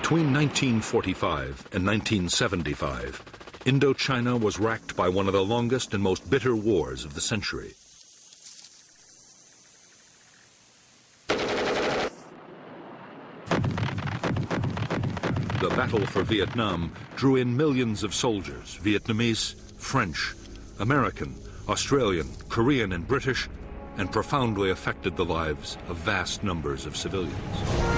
Between 1945 and 1975, Indochina was racked by one of the longest and most bitter wars of the century. The battle for Vietnam drew in millions of soldiers, Vietnamese, French, American, Australian, Korean, and British, and profoundly affected the lives of vast numbers of civilians.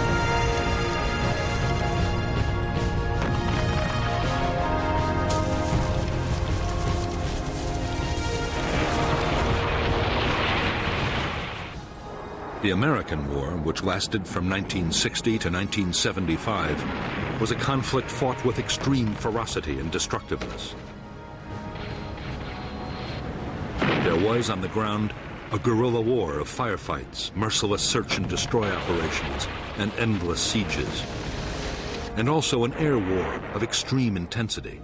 The American War, which lasted from 1960 to 1975, was a conflict fought with extreme ferocity and destructiveness. There was, on the ground, a guerrilla war of firefights, merciless search and destroy operations, and endless sieges, and also an air war of extreme intensity.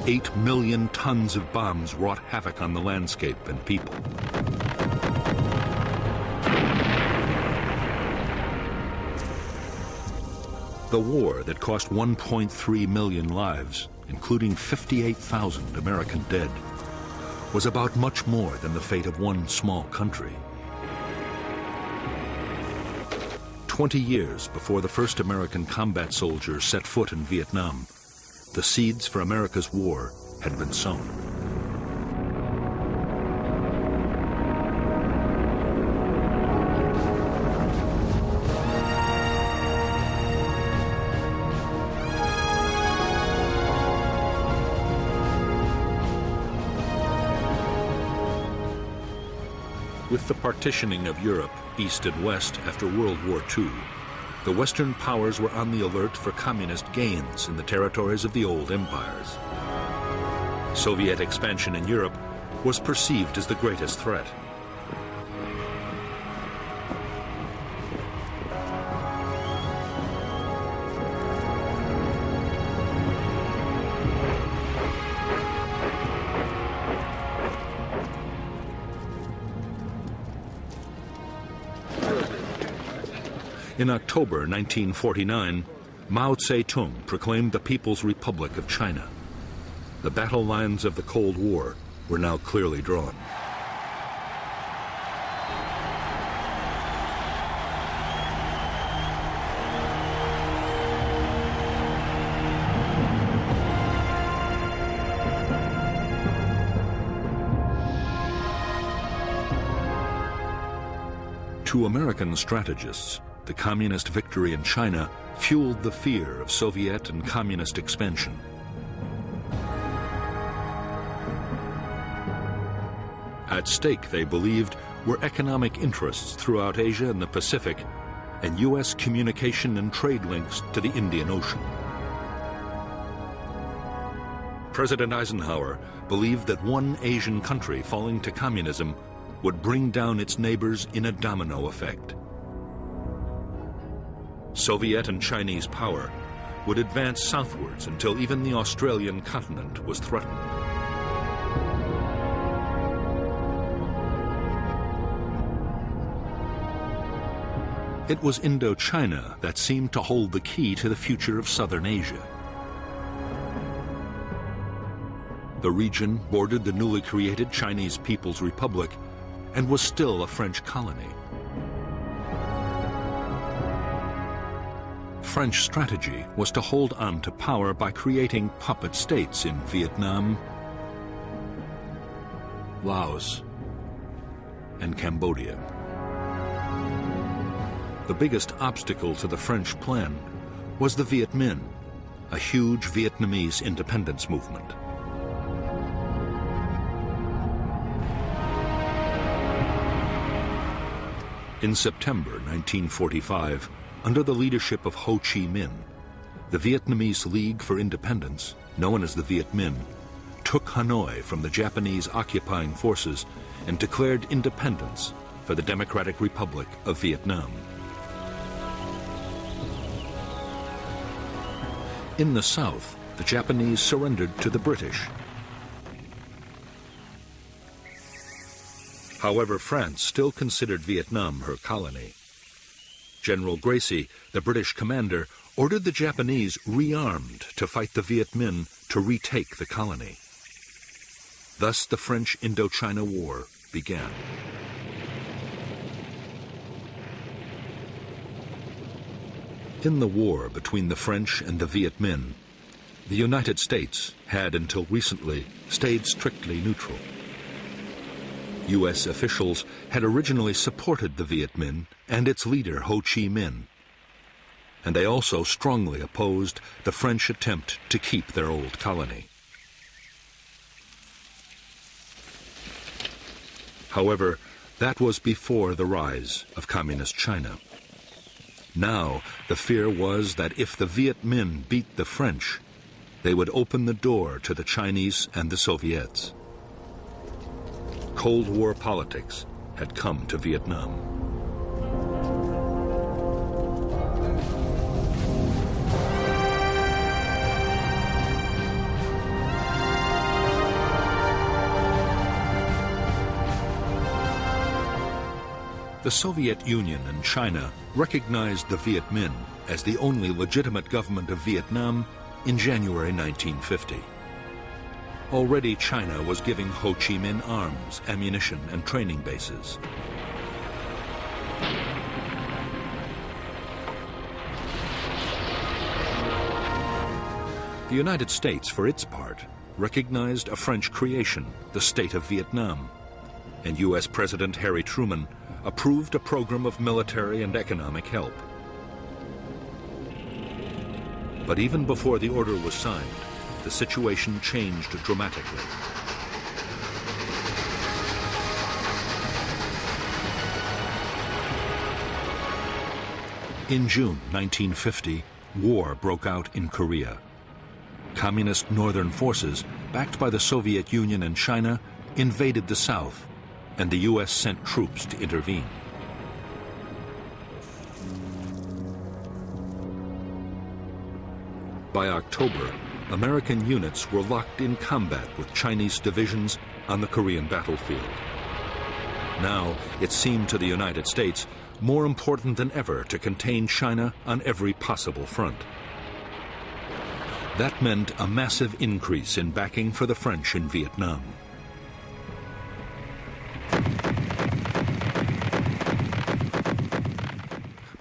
8 million tons of bombs wrought havoc on the landscape and people. The war that cost 1.3 million lives, including 58,000 American dead, was about much more than the fate of one small country. 20 years before the first American combat soldier set foot in Vietnam, the seeds for America's war had been sown. With the partitioning of Europe, east and west, after World War II, the Western powers were on the alert for communist gains in the territories of the old empires. Soviet expansion in Europe was perceived as the greatest threat. In October 1949, Mao Zedong proclaimed the People's Republic of China. The battle lines of the Cold War were now clearly drawn. To American strategists, the communist victory in China fueled the fear of Soviet and communist expansion. At stake, they believed, were economic interests throughout Asia and the Pacific, and U.S. communication and trade links to the Indian Ocean. President Eisenhower believed that one Asian country falling to communism would bring down its neighbors in a domino effect. Soviet and Chinese power would advance southwards until even the Australian continent was threatened. It was Indochina that seemed to hold the key to the future of southern Asia. The region bordered the newly created Chinese People's Republic and was still a French colony. French strategy was to hold on to power by creating puppet states in Vietnam, Laos, and Cambodia. The biggest obstacle to the French plan was the Viet Minh, a huge Vietnamese independence movement. In September 1945, under the leadership of Ho Chi Minh, the Vietnamese League for Independence, known as the Viet Minh, took Hanoi from the Japanese occupying forces and declared independence for the Democratic Republic of Vietnam. In the south, the Japanese surrendered to the British. However, France still considered Vietnam her colony. General Gracie, the British commander, ordered the Japanese rearmed to fight the Viet Minh to retake the colony. Thus the French Indochina War began. In the war between the French and the Viet Minh, the United States had until recently stayed strictly neutral. U.S. officials had originally supported the Viet Minh and its leader Ho Chi Minh, and they also strongly opposed the French attempt to keep their old colony. However, that was before the rise of Communist China. Now, the fear was that if the Viet Minh beat the French, they would open the door to the Chinese and the Soviets. Cold War politics had come to Vietnam. The Soviet Union and China recognized the Viet Minh as the only legitimate government of Vietnam in January 1950. Already China was giving Ho Chi Minh arms, ammunition, and training bases. The United States, for its part, recognized a French creation, the State of Vietnam, and U.S. President Harry Truman approved a program of military and economic help. But even before the order was signed, the situation changed dramatically. In June 1950, war broke out in Korea. Communist northern forces, backed by the Soviet Union and China, invaded the South, and the U.S. sent troops to intervene. By October, American units were locked in combat with Chinese divisions on the Korean battlefield. Now, it seemed to the United States more important than ever to contain China on every possible front. That meant a massive increase in backing for the French in Vietnam.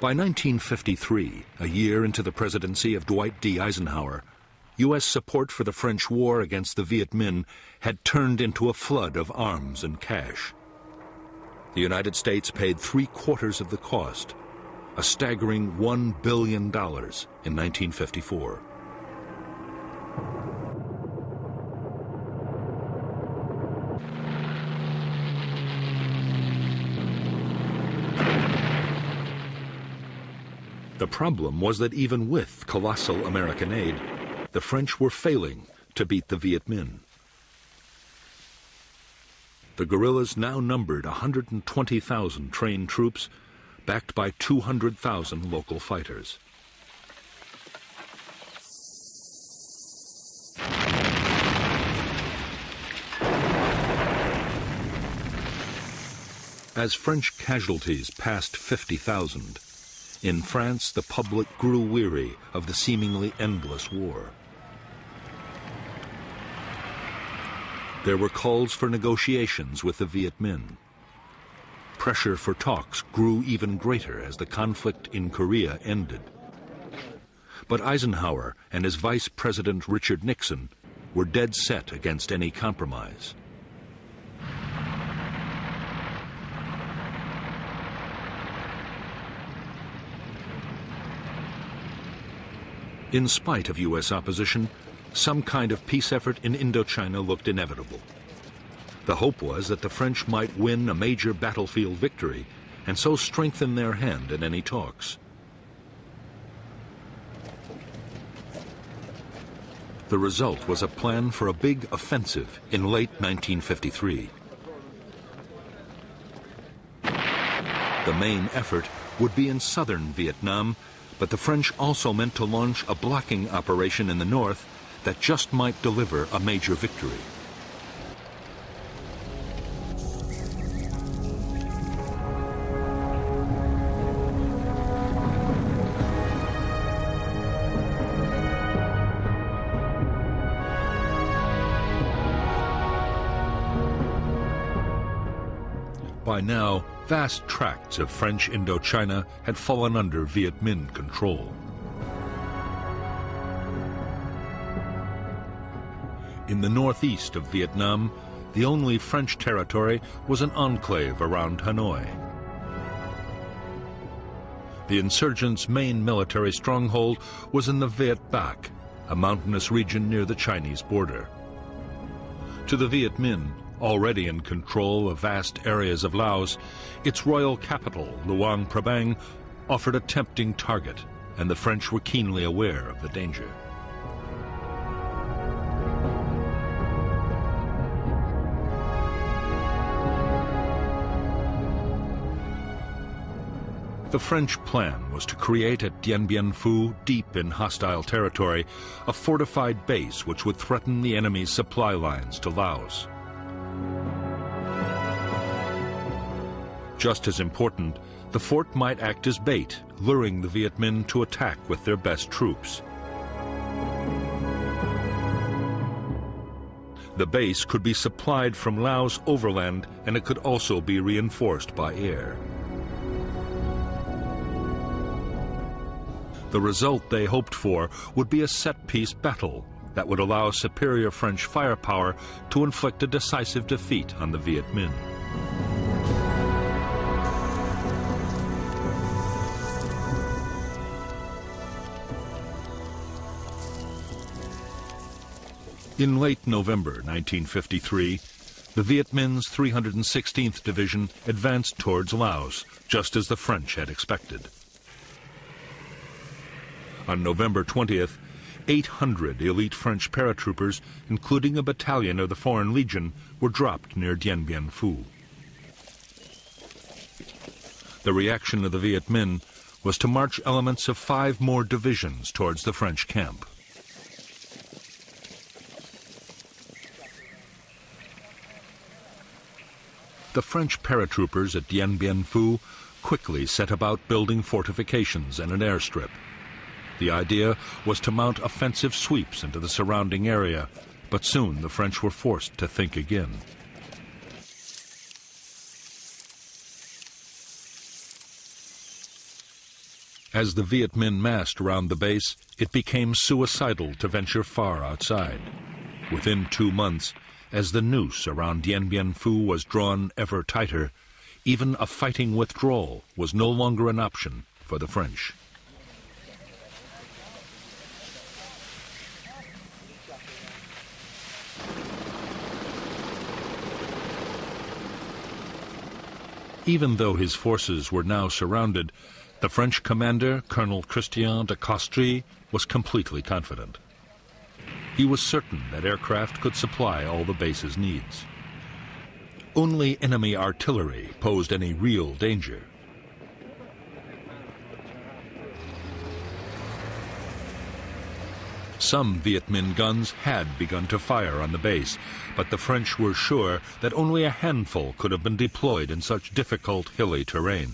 By 1953, a year into the presidency of Dwight D. Eisenhower, U.S. support for the French war against the Viet Minh had turned into a flood of arms and cash. The United States paid 3/4 of the cost, a staggering $1 billion in 1954. The problem was that even with colossal American aid, the French were failing to beat the Viet Minh. The guerrillas now numbered 120,000 trained troops, backed by 200,000 local fighters. As French casualties passed 50,000, in France, the public grew weary of the seemingly endless war. There were calls for negotiations with the Viet Minh. Pressure for talks grew even greater as the conflict in Korea ended. But Eisenhower and his Vice President Richard Nixon were dead set against any compromise. In spite of U.S. opposition, some kind of peace effort in Indochina looked inevitable. The hope was that the French might win a major battlefield victory and so strengthen their hand in any talks. The result was a plan for a big offensive in late 1953. The main effort would be in southern Vietnam, but the French also meant to launch a blocking operation in the north that just might deliver a major victory. By now, vast tracts of French Indochina had fallen under Viet Minh control. In the northeast of Vietnam, the only French territory was an enclave around Hanoi. The insurgents' main military stronghold was in the Viet Bac, a mountainous region near the Chinese border. To the Viet Minh, already in control of vast areas of Laos, its royal capital, Luang Prabang, offered a tempting target, and the French were keenly aware of the danger. The French plan was to create at Dien Bien Phu, deep in hostile territory, a fortified base which would threaten the enemy's supply lines to Laos. Just as important, the fort might act as bait, luring the Viet Minh to attack with their best troops. The base could be supplied from Laos overland, and it could also be reinforced by air. The result they hoped for would be a set-piece battle that would allow superior French firepower to inflict a decisive defeat on the Viet Minh. In late November 1953, the Viet Minh's 316th Division advanced towards Laos, just as the French had expected. On November 20th, 800 elite French paratroopers, including a battalion of the Foreign Legion, were dropped near Dien Bien Phu. The reaction of the Viet Minh was to march elements of 5 more divisions towards the French camp. The French paratroopers at Dien Bien Phu quickly set about building fortifications and an airstrip. The idea was to mount offensive sweeps into the surrounding area, but soon the French were forced to think again. As the Viet Minh massed around the base, it became suicidal to venture far outside. Within 2 months, as the noose around Dien Bien Phu was drawn ever tighter, even a fighting withdrawal was no longer an option for the French. Even though his forces were now surrounded, the French commander, Colonel Christian de Castries, was completely confident. He was certain that aircraft could supply all the base's needs. Only enemy artillery posed any real danger. Some Viet Minh guns had begun to fire on the base, but the French were sure that only a handful could have been deployed in such difficult hilly terrain.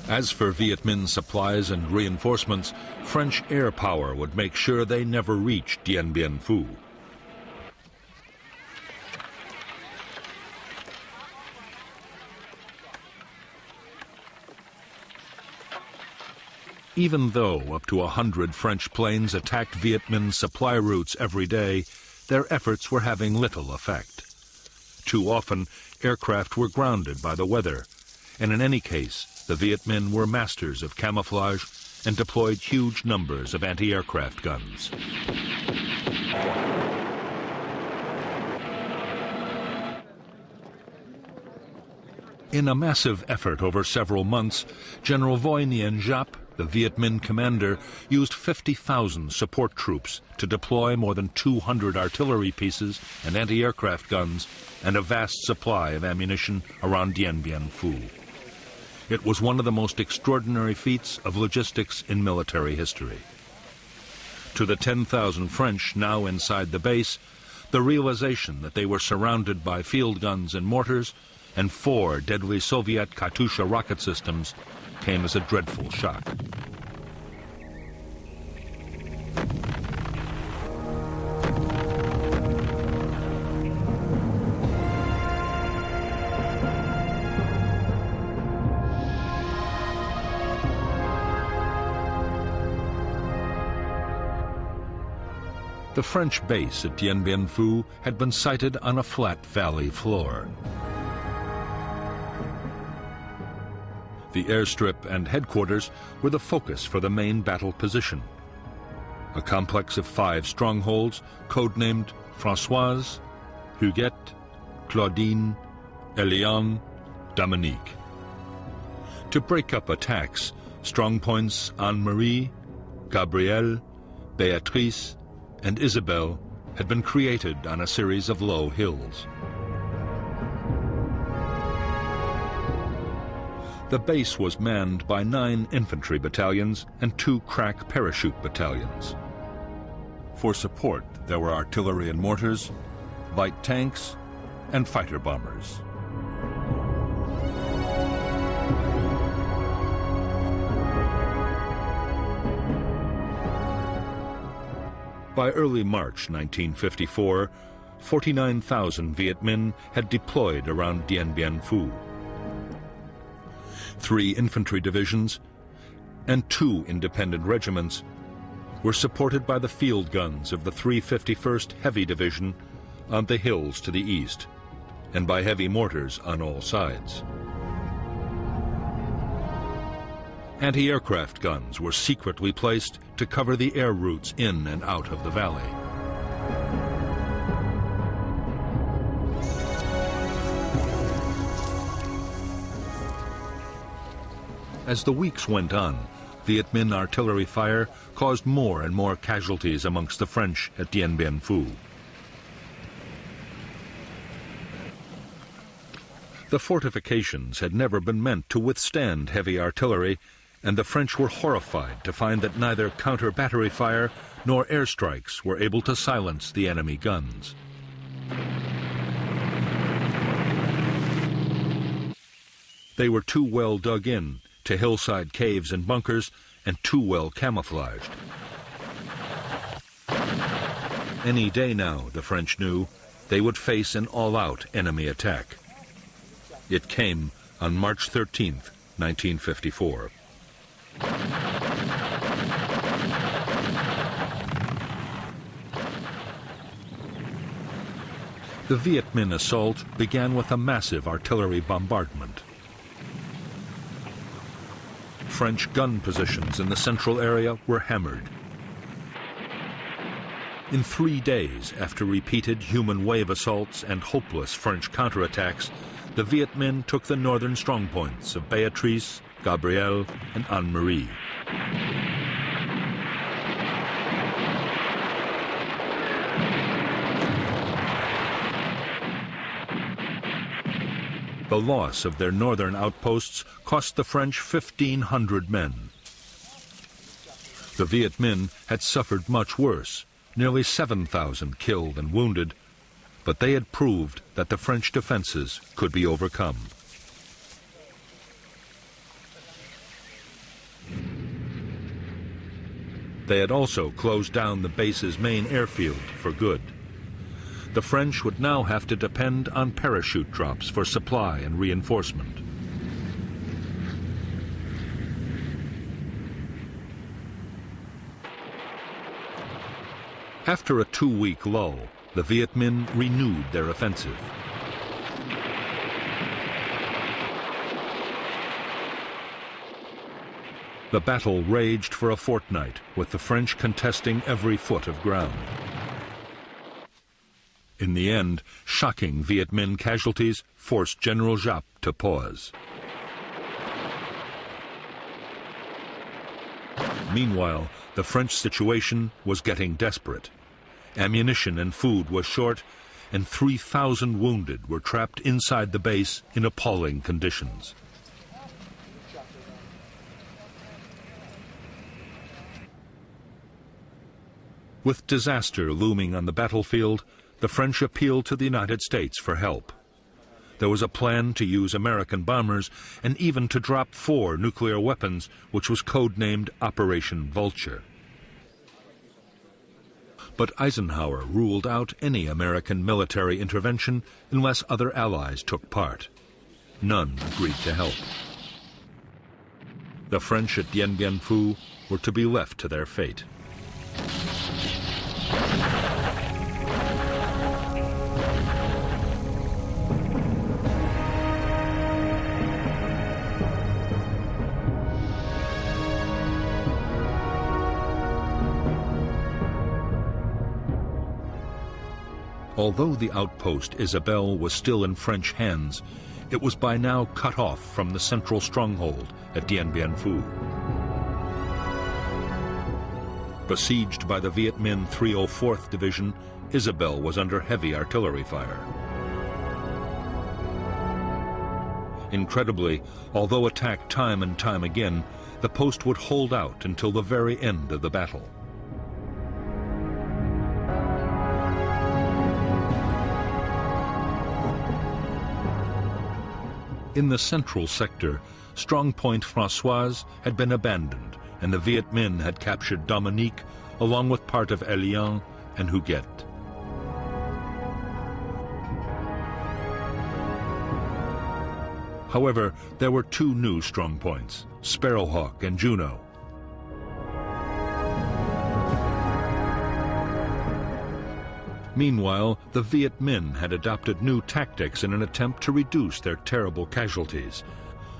As for Viet Minh supplies and reinforcements, French air power would make sure they never reached Dien Bien Phu. Even though up to 100 French planes attacked Viet Minh supply routes every day, their efforts were having little effect. Too often, aircraft were grounded by the weather, and in any case, the Viet Minh were masters of camouflage and deployed huge numbers of anti-aircraft guns. In a massive effort over several months, General Võ Nguyên Giáp, the Viet Minh commander, used 50,000 support troops to deploy more than 200 artillery pieces and anti-aircraft guns and a vast supply of ammunition around Dien Bien Phu. It was one of the most extraordinary feats of logistics in military history. To the 10,000 French now inside the base, the realization that they were surrounded by field guns and mortars and 4 deadly Soviet Katyusha rocket systems came as a dreadful shock. The French base at Điện Biên Phủ had been sited on a flat valley floor. The airstrip and headquarters were the focus for the main battle position, a complex of 5 strongholds codenamed Françoise, Huguette, Claudine, Eliane, Dominique. To break up attacks, strongpoints Anne-Marie, Gabrielle, Béatrice, and Isabelle had been created on a series of low hills. The base was manned by 9 infantry battalions and 2 crack parachute battalions. For support, there were artillery and mortars, light tanks, and fighter bombers. By early March 1954, 49,000 Viet Minh had deployed around Điện Biên Phủ. 3 infantry divisions and 2 independent regiments were supported by the field guns of the 351st Heavy Division on the hills to the east, and by heavy mortars on all sides. Anti-aircraft guns were secretly placed to cover the air routes in and out of the valley. As the weeks went on, Viet Minh artillery fire caused more and more casualties amongst the French at Điện Biên Phủ. The fortifications had never been meant to withstand heavy artillery, and the French were horrified to find that neither counter-battery fire nor airstrikes were able to silence the enemy guns. They were too well dug in to hillside caves and bunkers, and too well camouflaged. Any day now, the French knew, they would face an all-out enemy attack. It came on March 13th, 1954. The Viet Minh assault began with a massive artillery bombardment. French gun positions in the central area were hammered. In 3 days, after repeated human wave assaults and hopeless French counterattacks, the Viet Minh took the northern strongpoints of Béatrice, Gabrielle, and Anne-Marie. The loss of their northern outposts cost the French 1,500 men. The Viet Minh had suffered much worse, nearly 7,000 killed and wounded, but they had proved that the French defenses could be overcome. They had also closed down the base's main airfield for good. The French would now have to depend on parachute drops for supply and reinforcement. After a 2-week lull, the Viet Minh renewed their offensive. The battle raged for a fortnight, with the French contesting every foot of ground. In the end, shocking Viet Minh casualties forced General Giap to pause. Meanwhile, the French situation was getting desperate. Ammunition and food was short, and 3,000 wounded were trapped inside the base in appalling conditions. With disaster looming on the battlefield, the French appealed to the United States for help. There was a plan to use American bombers and even to drop 4 nuclear weapons, which was codenamed Operation Vulture. But Eisenhower ruled out any American military intervention unless other allies took part. None agreed to help. The French at Điện Biên Phủ were to be left to their fate. Although the outpost Isabelle was still in French hands, it was by now cut off from the central stronghold at Điện Biên Phủ. Besieged by the Viet Minh 304th Division, Isabelle was under heavy artillery fire. Incredibly, although attacked time and time again, the post would hold out until the very end of the battle. In the central sector, Strongpoint Françoise had been abandoned, and the Viet Minh had captured Dominique along with part of Elian and Huguet. However, there were two new strongpoints, Sparrowhawk and Juno. Meanwhile, the Viet Minh had adopted new tactics in an attempt to reduce their terrible casualties.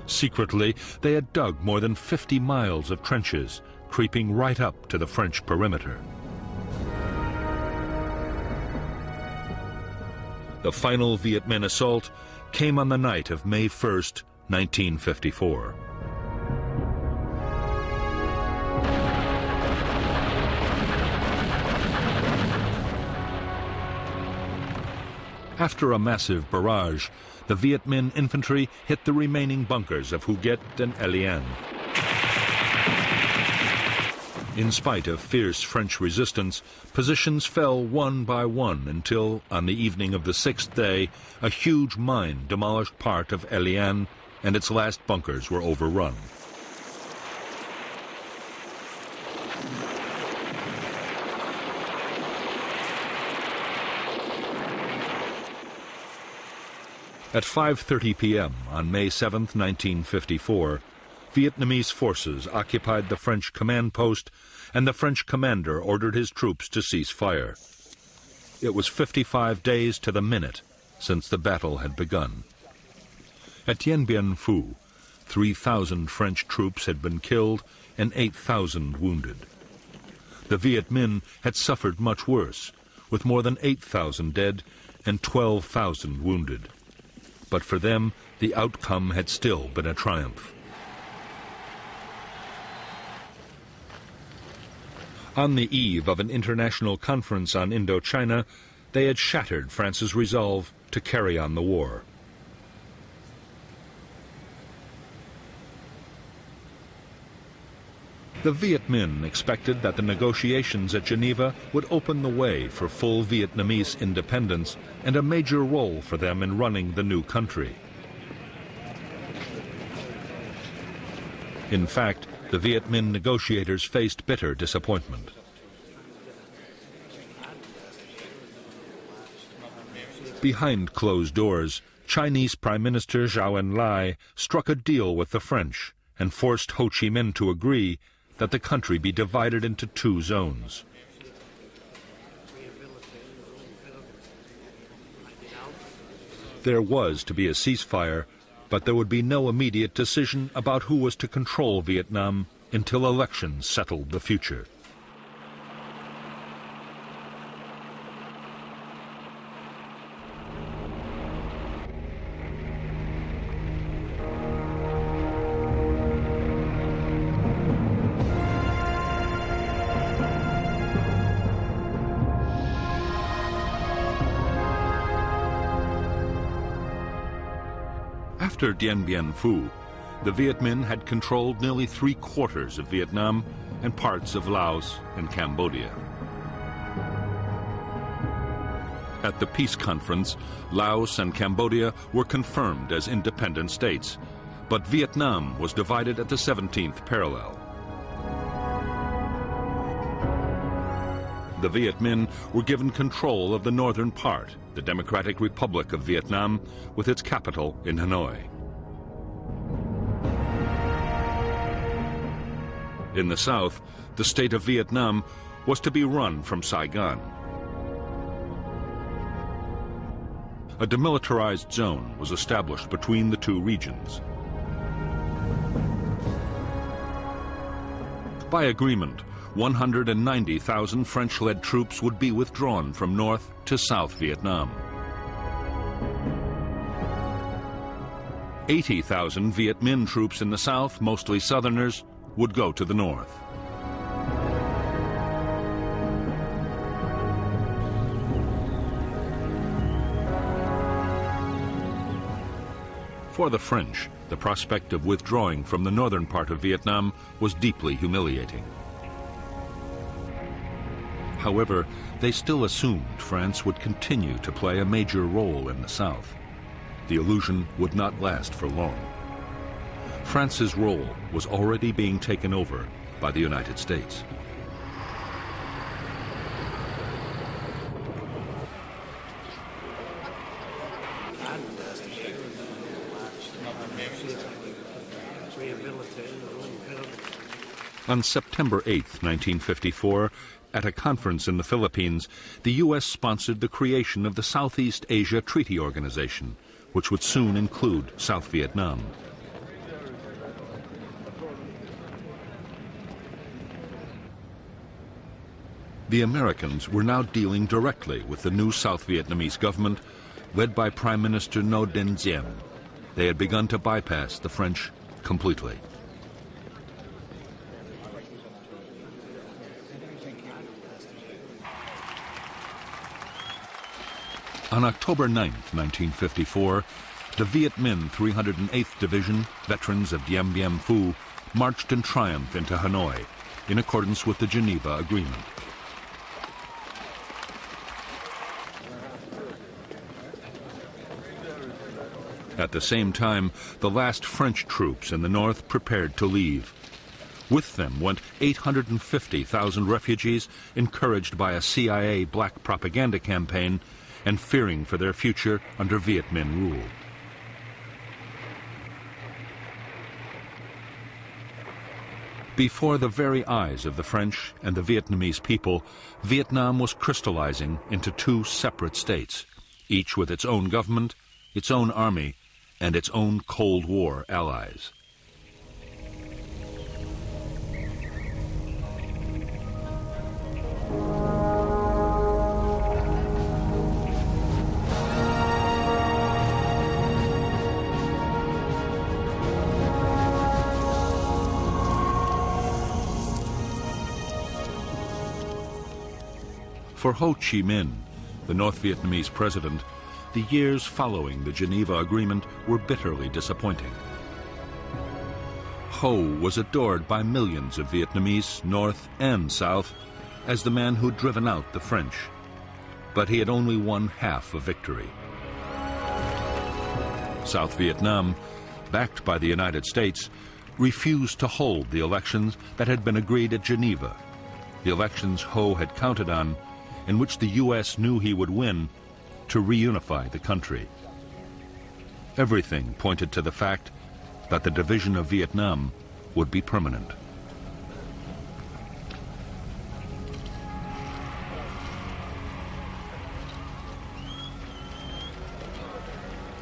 Secretly, they had dug more than 50 miles of trenches, creeping right up to the French perimeter. The final Viet Minh assault came on the night of May 1st, 1954. After a massive barrage, the Viet Minh infantry hit the remaining bunkers of Huguet and Elian. In spite of fierce French resistance, positions fell one by one until, on the evening of the sixth day, a huge mine demolished part of Elian and its last bunkers were overrun. At 5:30 p.m. on May 7, 1954, Vietnamese forces occupied the French command post, and the French commander ordered his troops to cease fire. It was 55 days to the minute since the battle had begun. At Điện Biên Phủ, 3,000 French troops had been killed and 8,000 wounded. The Viet Minh had suffered much worse, with more than 8,000 dead and 12,000 wounded. But for them, the outcome had still been a triumph. On the eve of an international conference on Indochina, they had shattered France's resolve to carry on the war. The Viet Minh expected that the negotiations at Geneva would open the way for full Vietnamese independence and a major role for them in running the new country. In fact, the Viet Minh negotiators faced bitter disappointment. Behind closed doors, Chinese Prime Minister Zhou Enlai struck a deal with the French and forced Ho Chi Minh to agree that the country be divided into two zones. There was to be a ceasefire, but there would be no immediate decision about who was to control Vietnam until elections settled the future. After Dien Bien Phu, the Viet Minh had controlled nearly 3/4 of Vietnam and parts of Laos and Cambodia. At the peace conference, Laos and Cambodia were confirmed as independent states, but Vietnam was divided at the 17th parallel. The Viet Minh were given control of the northern part, the Democratic Republic of Vietnam, with its capital in Hanoi. In the south, the state of Vietnam was to be run from Saigon. A demilitarized zone was established between the two regions. By agreement, 190,000 French-led troops would be withdrawn from North to South Vietnam. 80,000 Viet Minh troops in the south, mostly Southerners, would go to the north. For the French, the prospect of withdrawing from the northern part of Vietnam was deeply humiliating. However, they still assumed France would continue to play a major role in the south. The illusion would not last for long. France's role was already being taken over by the United States. On September 8, 1954, at a conference in the Philippines, the U.S. sponsored the creation of the Southeast Asia Treaty Organization, which would soon include South Vietnam. The Americans were now dealing directly with the new South Vietnamese government, led by Prime Minister Ngo Dinh Diem. They had begun to bypass the French completely. On October 9, 1954, the Viet Minh 308th Division, veterans of Dien Bien Phu, marched in triumph into Hanoi, in accordance with the Geneva Agreement. At the same time, the last French troops in the north prepared to leave. With them went 850,000 refugees, encouraged by a CIA black propaganda campaign and fearing for their future under Viet Minh rule. Before the very eyes of the French and the Vietnamese people, Vietnam was crystallizing into two separate states, each with its own government, its own army, and its own Cold War allies. For Ho Chi Minh, the North Vietnamese president, the years following the Geneva Agreement were bitterly disappointing. Ho was adored by millions of Vietnamese, North and South, as the man who'd driven out the French. But he had only won half a victory. South Vietnam, backed by the United States, refused to hold the elections that had been agreed at Geneva, the elections Ho had counted on, in which the U.S. knew he would win, to reunify the country. Everything pointed to the fact that the division of Vietnam would be permanent.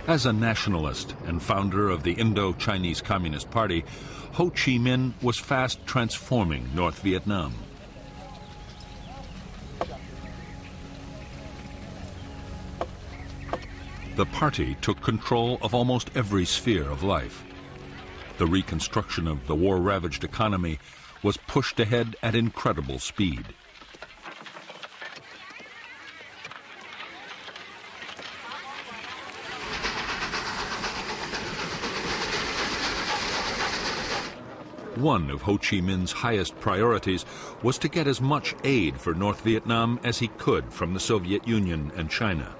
As a nationalist and founder of the Indo-Chinese Communist Party, Ho Chi Minh was fast transforming North Vietnam. The party took control of almost every sphere of life. The reconstruction of the war-ravaged economy was pushed ahead at incredible speed. One of Ho Chi Minh's highest priorities was to get as much aid for North Vietnam as he could from the Soviet Union and China.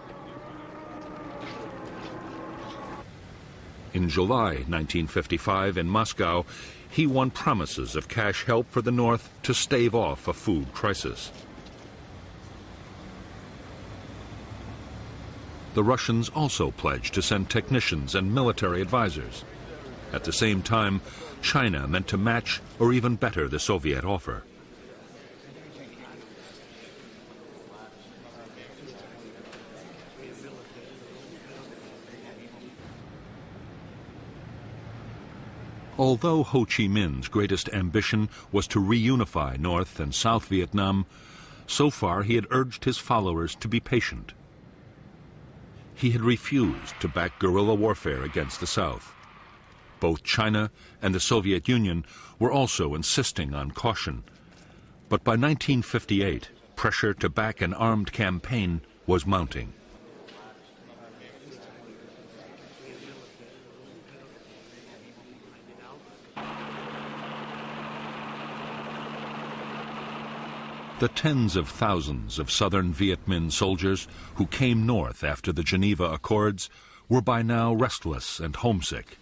In July 1955 in Moscow, he won promises of cash help for the North to stave off a food crisis. The Russians also pledged to send technicians and military advisors. At the same time, China meant to match or even better the Soviet offer. Although Ho Chi Minh's greatest ambition was to reunify North and South Vietnam, so far he had urged his followers to be patient. He had refused to back guerrilla warfare against the South. Both China and the Soviet Union were also insisting on caution. But by 1958, pressure to back an armed campaign was mounting. The tens of thousands of southern Viet Minh soldiers who came north after the Geneva Accords were by now restless and homesick.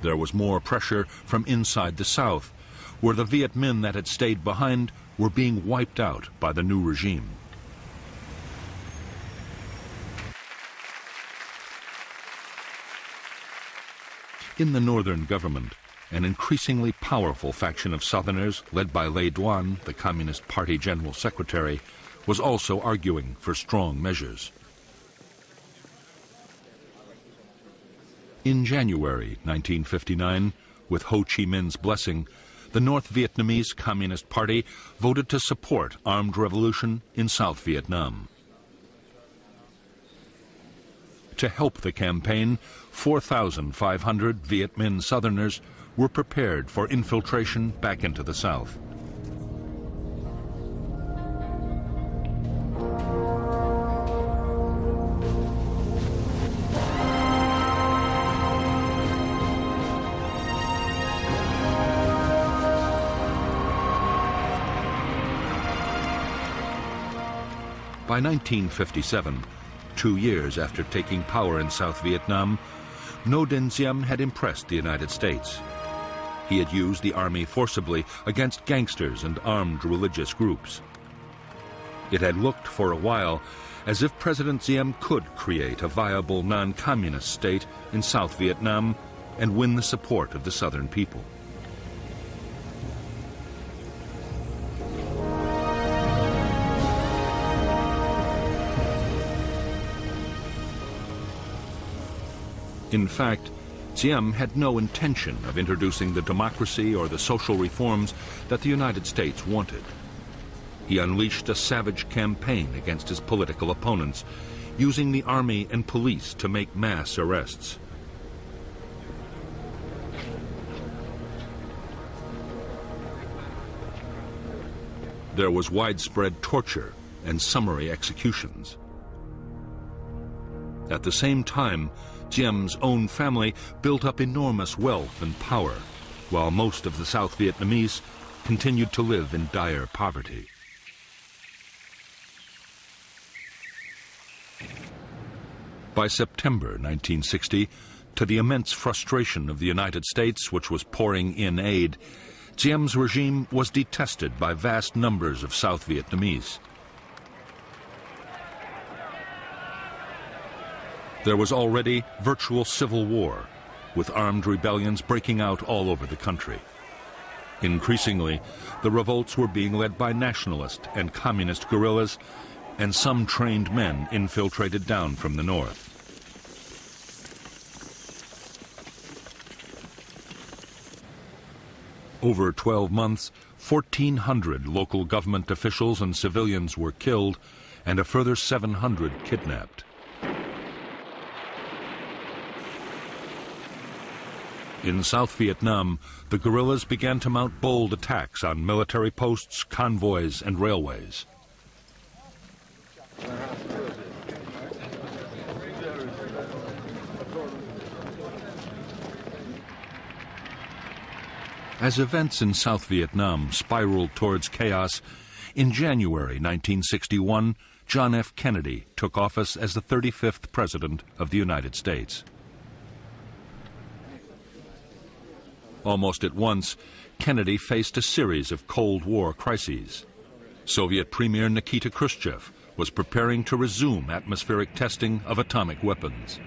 There was more pressure from inside the South, where the Viet Minh that had stayed behind were being wiped out by the new regime. In the northern government, an increasingly powerful faction of Southerners, led by Lê Duan, the Communist Party General Secretary, was also arguing for strong measures. In January 1959, with Ho Chi Minh's blessing, the North Vietnamese Communist Party voted to support armed revolution in South Vietnam. To help the campaign, 4,500 Viet Minh Southerners were prepared for infiltration back into the South. By 1957, 2 years after taking power in South Vietnam, Ngo Dinh Diem had impressed the United States. He had used the army forcibly against gangsters and armed religious groups. It had looked for a while as if President Diem could create a viable non-communist state in South Vietnam and win the support of the southern people. In fact, Diem had no intention of introducing the democracy or the social reforms that the United States wanted. He unleashed a savage campaign against his political opponents, using the army and police to make mass arrests. There was widespread torture and summary executions. At the same time, Diem's own family built up enormous wealth and power, while most of the South Vietnamese continued to live in dire poverty. By September 1960, to the immense frustration of the United States, which was pouring in aid, Diem's regime was detested by vast numbers of South Vietnamese. There was already virtual civil war, with armed rebellions breaking out all over the country. Increasingly, the revolts were being led by nationalist and communist guerrillas, and some trained men infiltrated down from the north. Over 12 months, 1,400 local government officials and civilians were killed, and a further 700 kidnapped. In South Vietnam, the guerrillas began to mount bold attacks on military posts, convoys, and railways. As events in South Vietnam spiraled towards chaos, in January 1961, John F. Kennedy took office as the 35th President of the United States. Almost at once, Kennedy faced a series of Cold War crises. Soviet Premier Nikita Khrushchev was preparing to resume atmospheric testing of atomic weapons.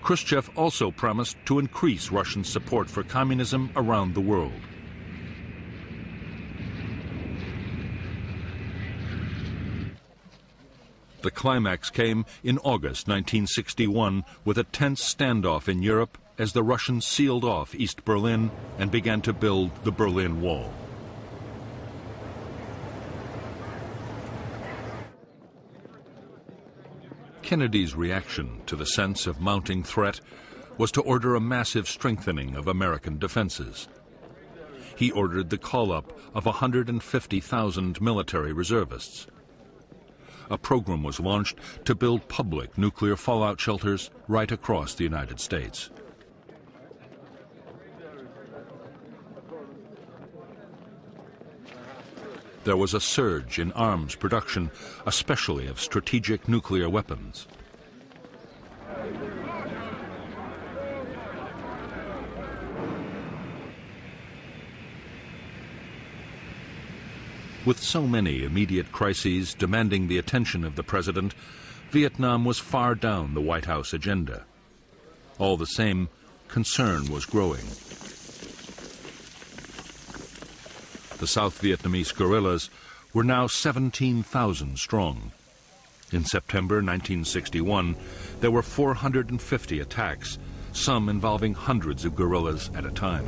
Khrushchev also promised to increase Russian support for communism around the world. The climax came in August 1961 with a tense standoff in Europe as the Russians sealed off East Berlin and began to build the Berlin Wall. Kennedy's reaction to the sense of mounting threat was to order a massive strengthening of American defenses. He ordered the call-up of 150,000 military reservists. A program was launched to build public nuclear fallout shelters right across the United States. There was a surge in arms production, especially of strategic nuclear weapons. With so many immediate crises demanding the attention of the president, Vietnam was far down the White House agenda. All the same, concern was growing. The South Vietnamese guerrillas were now 17,000 strong. In September 1961, there were 450 attacks, some involving hundreds of guerrillas at a time.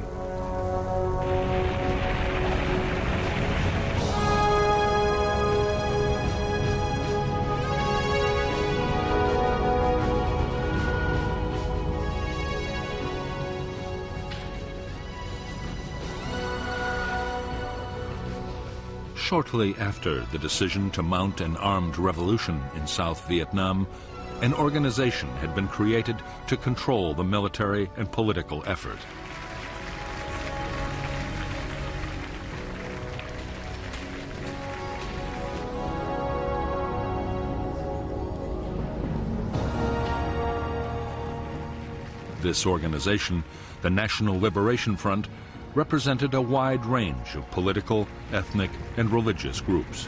Shortly after the decision to mount an armed revolution in South Vietnam, an organization had been created to control the military and political effort. This organization, the National Liberation Front, represented a wide range of political, ethnic, and religious groups.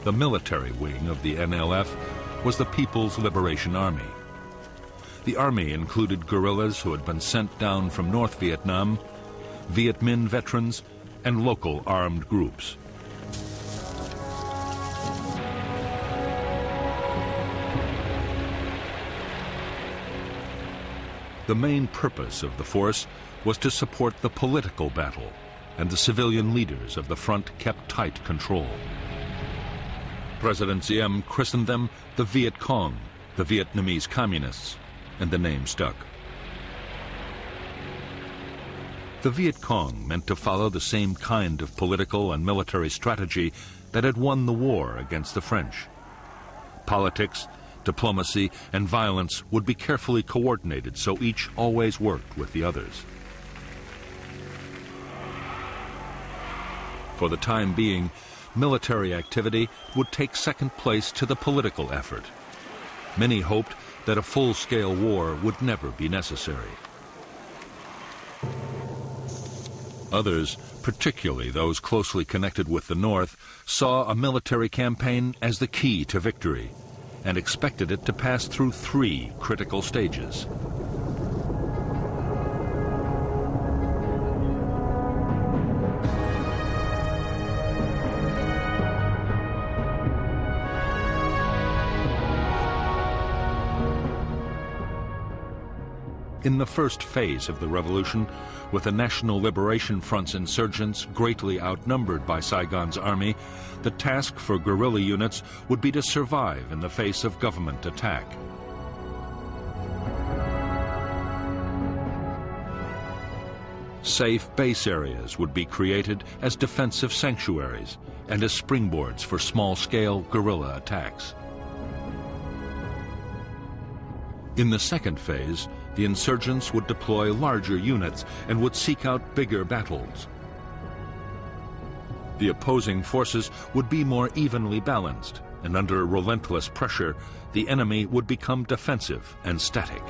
The military wing of the NLF was the People's Liberation Army. The army included guerrillas who had been sent down from North Vietnam, Viet Minh veterans, and local armed groups. The main purpose of the force was to support the political battle, and the civilian leaders of the front kept tight control. President Diem christened them the Viet Cong, the Vietnamese Communists, and the name stuck. The Viet Cong meant to follow the same kind of political and military strategy that had won the war against the French. Politics, diplomacy, and violence would be carefully coordinated so each always worked with the others. For the time being, military activity would take second place to the political effort. Many hoped that a full-scale war would never be necessary. Others, particularly those closely connected with the North, saw a military campaign as the key to victory and expected it to pass through 3 critical stages. In the first phase of the revolution, with the National Liberation Front's insurgents greatly outnumbered by Saigon's army, the task for guerrilla units would be to survive in the face of government attack. Safe base areas would be created as defensive sanctuaries and as springboards for small-scale guerrilla attacks. In the second phase, the insurgents would deploy larger units and would seek out bigger battles. The opposing forces would be more evenly balanced, and under relentless pressure, the enemy would become defensive and static.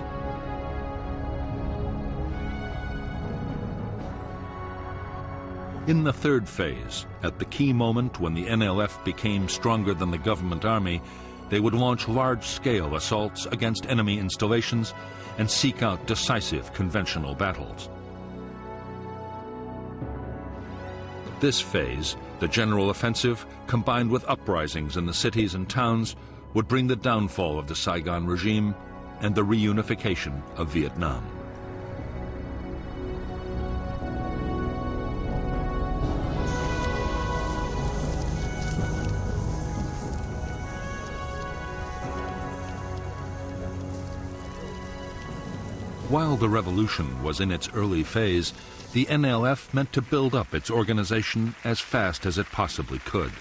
In the third phase, at the key moment when the NLF became stronger than the government army, they would launch large-scale assaults against enemy installations and seek out decisive conventional battles. This phase, the general offensive, combined with uprisings in the cities and towns, would bring the downfall of the Saigon regime and the reunification of Vietnam. While the revolution was in its early phase, the NLF meant to build up its organization as fast as it possibly could.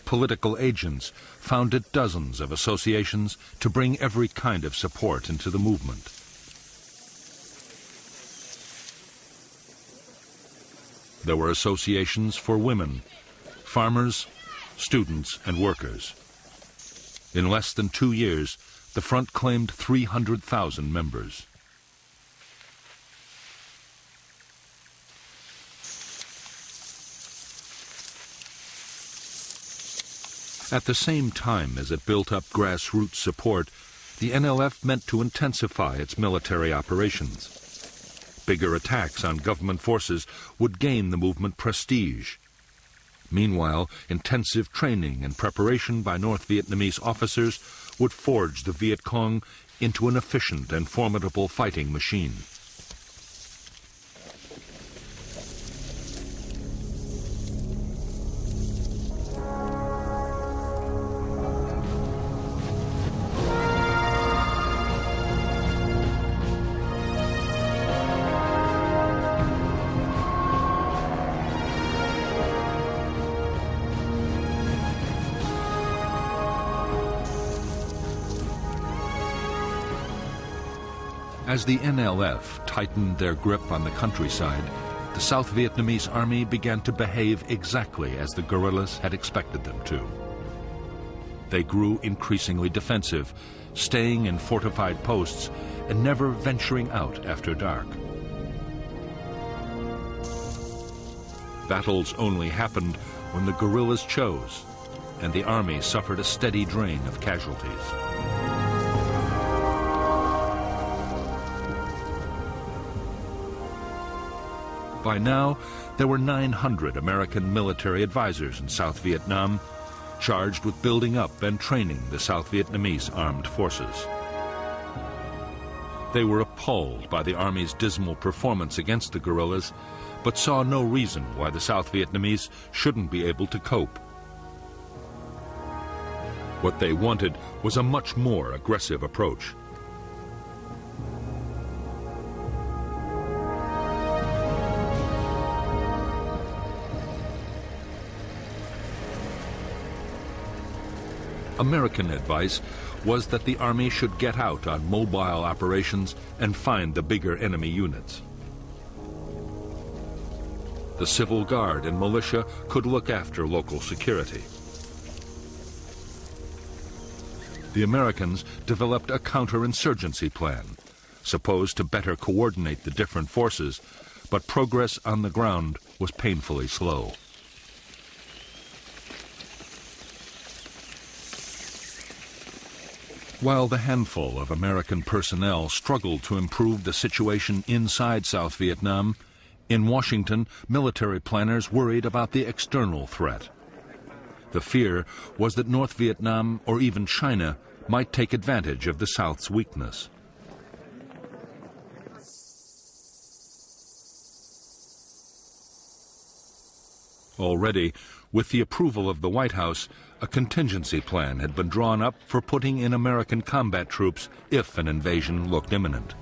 Political agents founded dozens of associations to bring every kind of support into the movement. There were associations for women, farmers, students, and workers. In less than 2 years, the front claimed 300,000 members. At the same time as it built up grassroots support, the NLF meant to intensify its military operations. Bigger attacks on government forces would gain the movement prestige. Meanwhile, intensive training and preparation by North Vietnamese officers would forge the Viet Cong into an efficient and formidable fighting machine. As the NLF tightened their grip on the countryside, the South Vietnamese army began to behave exactly as the guerrillas had expected them to. They grew increasingly defensive, staying in fortified posts and never venturing out after dark. Battles only happened when the guerrillas chose, and the army suffered a steady drain of casualties. By now, there were 900 American military advisors in South Vietnam, charged with building up and training the South Vietnamese armed forces. They were appalled by the Army's dismal performance against the guerrillas, but saw no reason why the South Vietnamese shouldn't be able to cope. What they wanted was a much more aggressive approach. American advice was that the Army should get out on mobile operations and find the bigger enemy units. The Civil Guard and militia could look after local security. The Americans developed a counterinsurgency plan, supposed to better coordinate the different forces, but progress on the ground was painfully slow. While the handful of American personnel struggled to improve the situation inside South Vietnam, in Washington, military planners worried about the external threat. The fear was that North Vietnam or even China might take advantage of the South's weakness. Already, with the approval of the White House, a contingency plan had been drawn up for putting in American combat troops if an invasion looked imminent.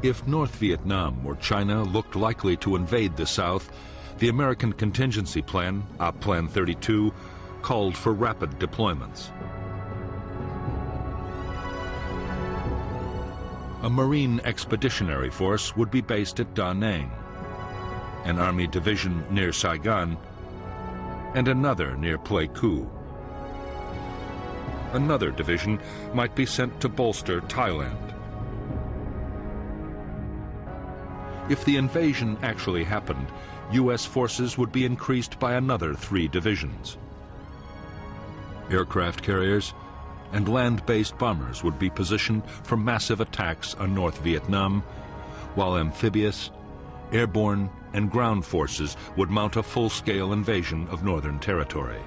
If North Vietnam or China looked likely to invade the South, the American contingency plan, Op Plan 32, called for rapid deployments. A Marine Expeditionary Force would be based at Da Nang, an Army division near Saigon, and another near Pleiku. Another division might be sent to bolster Thailand. If the invasion actually happened, U.S. forces would be increased by another 3 divisions. Aircraft carriers and land-based bombers would be positioned for massive attacks on North Vietnam, while amphibious, airborne, and ground forces would mount a full-scale invasion of Northern Territory.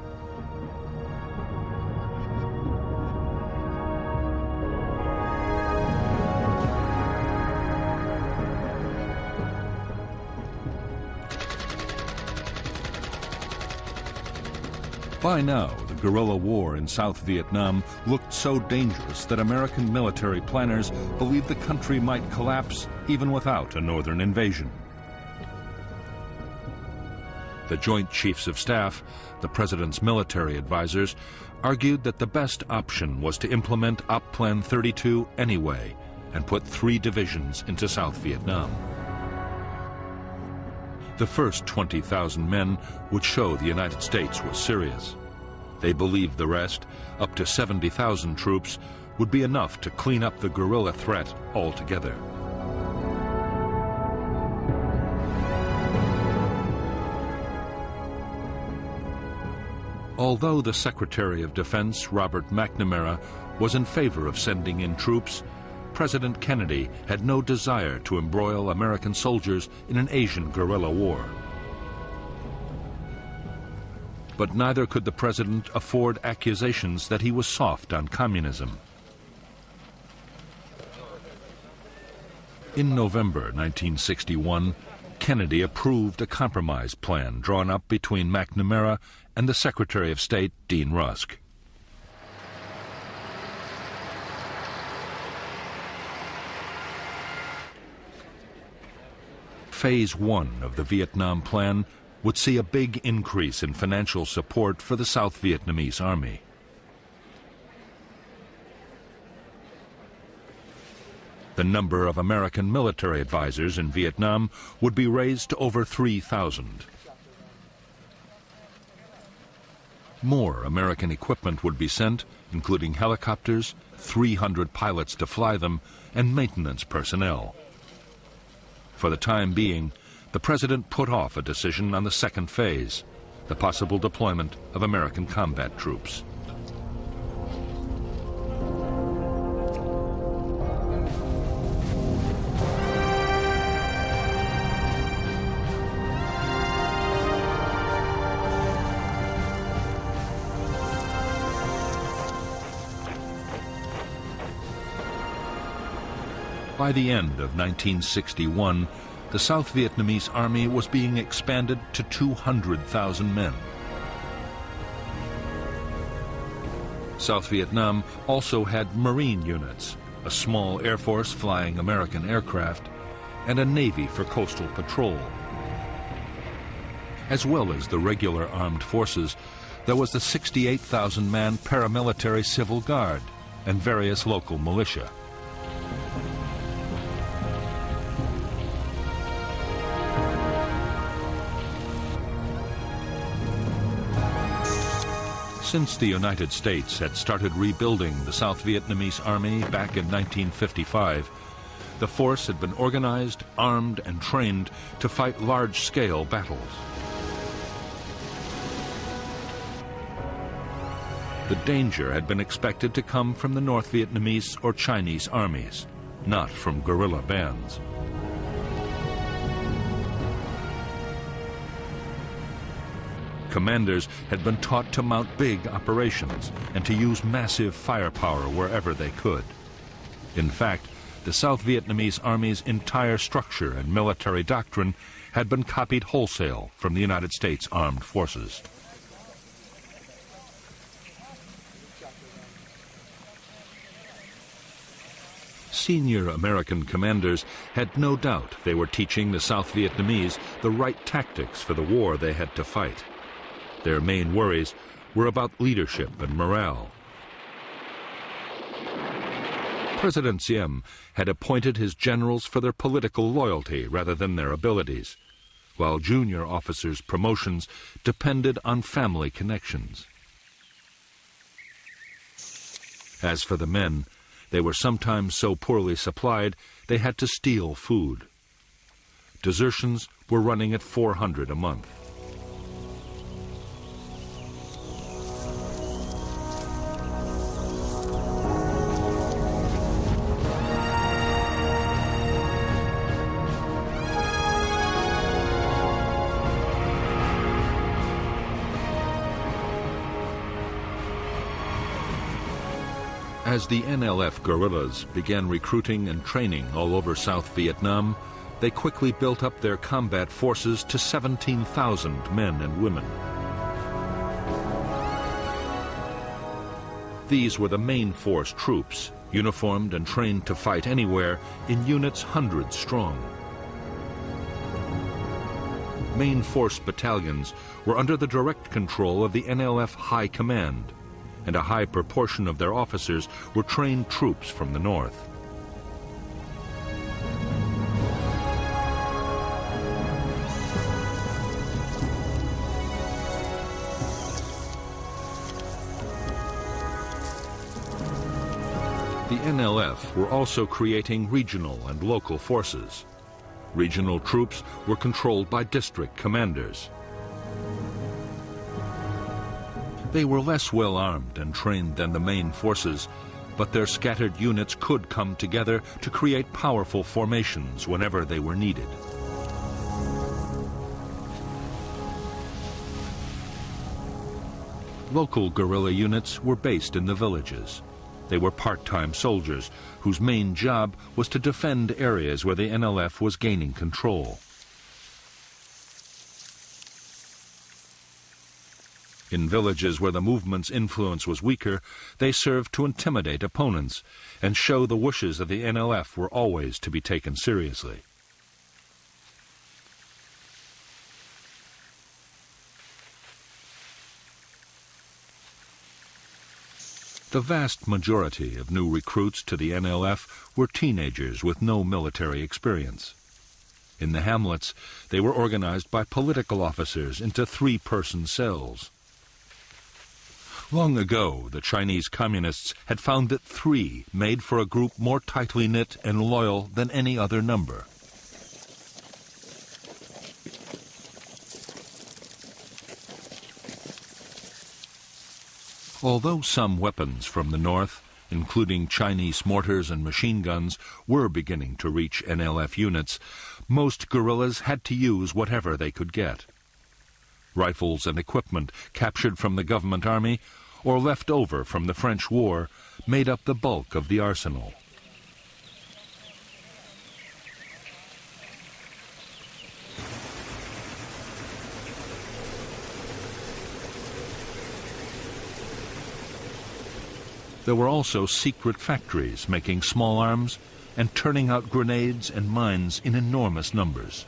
By now, the guerrilla war in South Vietnam looked so dangerous that American military planners believed the country might collapse even without a northern invasion. The Joint Chiefs of Staff, the President's military advisors, argued that the best option was to implement Op Plan 32 anyway and put 3 divisions into South Vietnam. The first 20,000 men would show the United States was serious. They believed the rest, up to 70,000 troops, would be enough to clean up the guerrilla threat altogether. Although the Secretary of Defense, Robert McNamara, was in favor of sending in troops, President Kennedy had no desire to embroil American soldiers in an Asian guerrilla war. But neither could the president afford accusations that he was soft on communism. In November 1961, Kennedy approved a compromise plan drawn up between McNamara and the Secretary of State, Dean Rusk. Phase 1 of the Vietnam Plan would see a big increase in financial support for the South Vietnamese Army. The number of American military advisors in Vietnam would be raised to over 3,000. More American equipment would be sent, including helicopters, 300 pilots to fly them, and maintenance personnel. For the time being, the president put off a decision on the second phase, the possible deployment of American combat troops. By the end of 1961, the South Vietnamese Army was being expanded to 200,000 men. South Vietnam also had Marine units, a small air force flying American aircraft, and a Navy for coastal patrol. As well as the regular armed forces, there was the 68,000-man paramilitary Civil Guard and various local militia. Since the United States had started rebuilding the South Vietnamese Army back in 1955, the force had been organized, armed, and trained to fight large-scale battles. The danger had been expected to come from the North Vietnamese or Chinese armies, not from guerrilla bands. Commanders had been taught to mount big operations and to use massive firepower wherever they could. In fact, the South Vietnamese Army's entire structure and military doctrine had been copied wholesale from the United States Armed Forces. Senior American commanders had no doubt they were teaching the South Vietnamese the right tactics for the war they had to fight. Their main worries were about leadership and morale. President Diem had appointed his generals for their political loyalty rather than their abilities, while junior officers' promotions depended on family connections. As for the men, they were sometimes so poorly supplied they had to steal food. Desertions were running at 400 a month. As the NLF guerrillas began recruiting and training all over South Vietnam, they quickly built up their combat forces to 17,000 men and women. These were the main force troops, uniformed and trained to fight anywhere in units hundreds strong. Main force battalions were under the direct control of the NLF High Command, and a high proportion of their officers were trained troops from the north. The NLF were also creating regional and local forces. Regional troops were controlled by district commanders. They were less well armed and trained than the main forces, but their scattered units could come together to create powerful formations whenever they were needed. Local guerrilla units were based in the villages. They were part-time soldiers whose main job was to defend areas where the NLF was gaining control. In villages where the movement's influence was weaker, they served to intimidate opponents and show the wishes of the NLF were always to be taken seriously. The vast majority of new recruits to the NLF were teenagers with no military experience. In the hamlets, they were organized by political officers into three-person cells. Long ago, the Chinese communists had found that three made for a group more tightly knit and loyal than any other number. Although some weapons from the north, including Chinese mortars and machine guns, were beginning to reach NLF units, most guerrillas had to use whatever they could get. Rifles and equipment captured from the government army or left over from the French War made up the bulk of the arsenal. There were also secret factories making small arms and turning out grenades and mines in enormous numbers.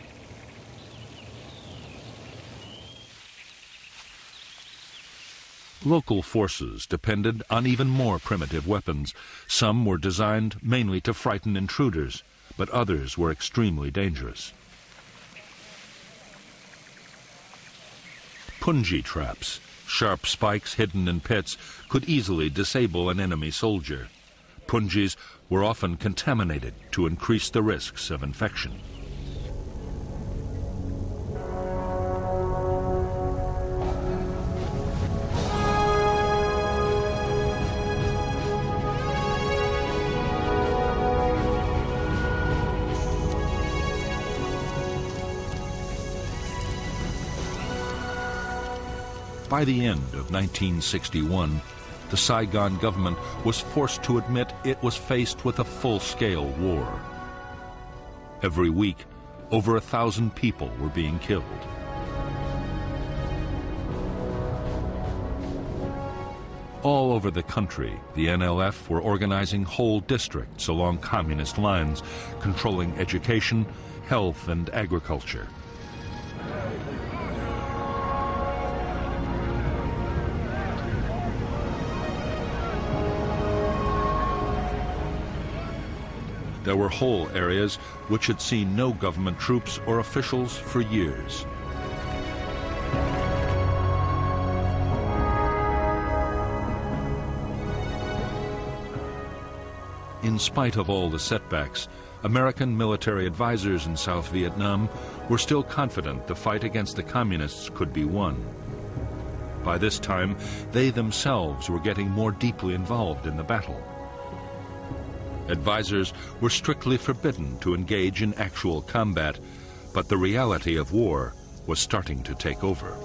Local forces depended on even more primitive weapons. Some were designed mainly to frighten intruders, but others were extremely dangerous. Punji traps, sharp spikes hidden in pits, could easily disable an enemy soldier. Punjis were often contaminated to increase the risks of infection. By the end of 1961, the Saigon government was forced to admit it was faced with a full-scale war. Every week, over 1,000 people were being killed. All over the country, the NLF were organizing whole districts along communist lines, controlling education, health, and agriculture. There were whole areas which had seen no government troops or officials for years. In spite of all the setbacks, American military advisors in South Vietnam were still confident the fight against the communists could be won. By this time, they themselves were getting more deeply involved in the battle. Advisors were strictly forbidden to engage in actual combat, but the reality of war was starting to take over.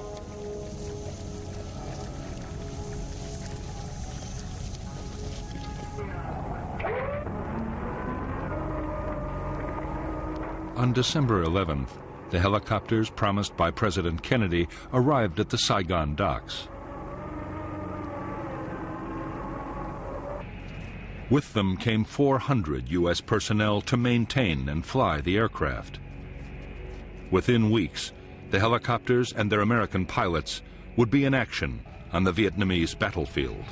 On December 11th, the helicopters promised by President Kennedy arrived at the Saigon docks. With them came 400 U.S. personnel to maintain and fly the aircraft. Within weeks, the helicopters and their American pilots would be in action on the Vietnamese battlefield.